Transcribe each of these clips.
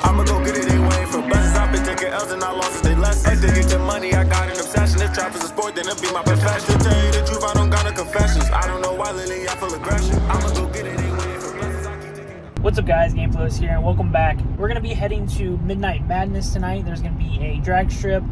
I'ma go get it, they waiting for buses. I've been taking L's and I lost they lessons. They get your money, I got an obsession. If trap is a sport, then it'll be my profession. To tell you the truth, I don't got no confessions. I don't know why lately I feel aggression. I'ma go get it, they waiting for buses. I keep taking. What's up, guys? Gameflows here, and welcome back. We're going to be heading to Midnight Madness tonight. There's going to be a drag strip.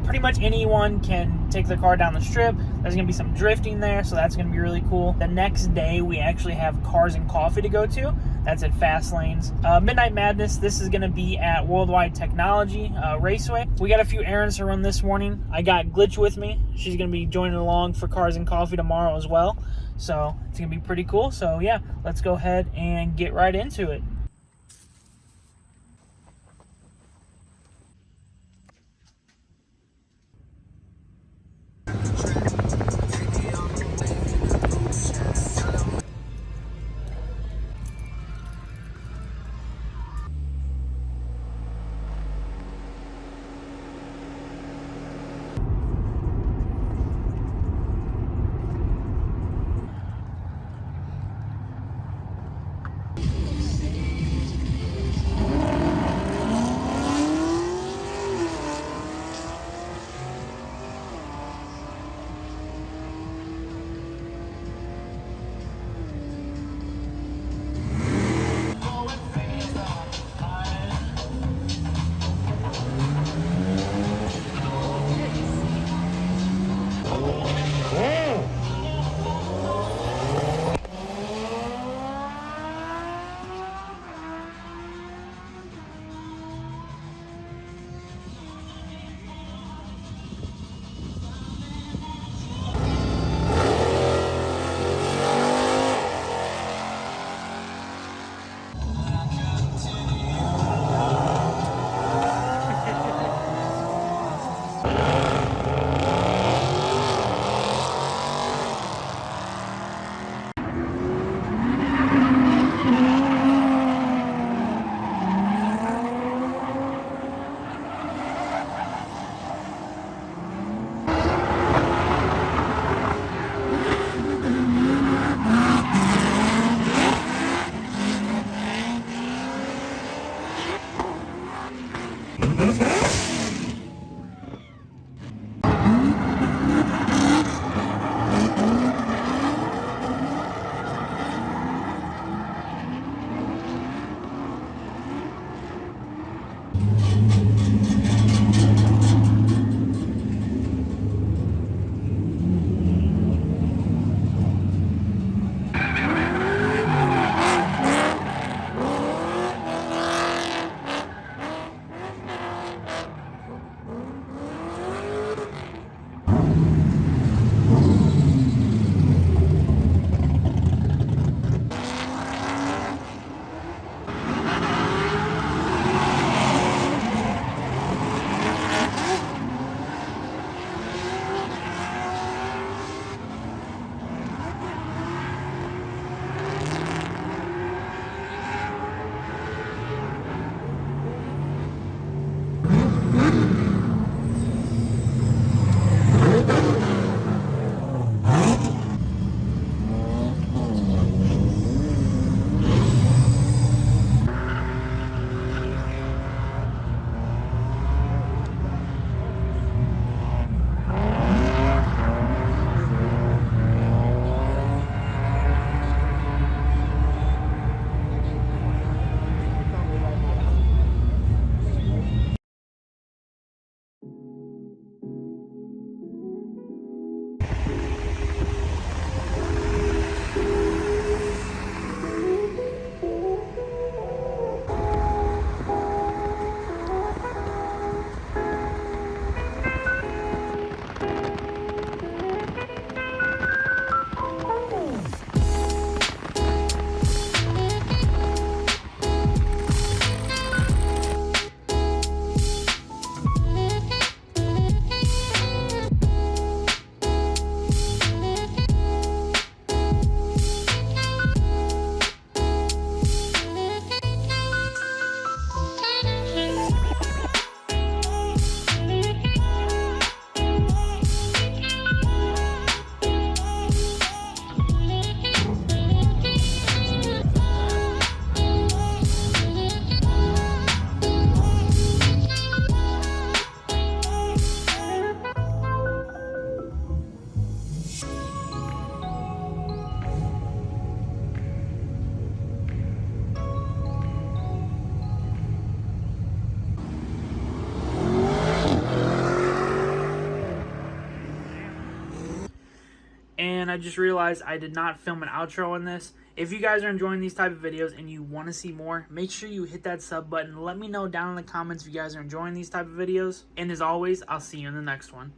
Pretty much anyone can take the car down the strip. There's going to be some drifting there, so that's going to be really cool. The next day, we actually have Cars and Coffee to go to. That's at Fast Lanes. Midnight Madness, this is going to be at Worldwide Technology Raceway. We got a few errands to run this morning. I got Glitch with me. She's going to be joining along for Cars and Coffee tomorrow as well. So it's going to be pretty cool. So yeah, let's go ahead and get right into it. And I just realized I did not film an outro on this. If you guys are enjoying these type of videos and you want to see more, make sure you hit that sub button. Let me know down in the comments if you guys are enjoying these type of videos. And as always, I'll see you in the next one.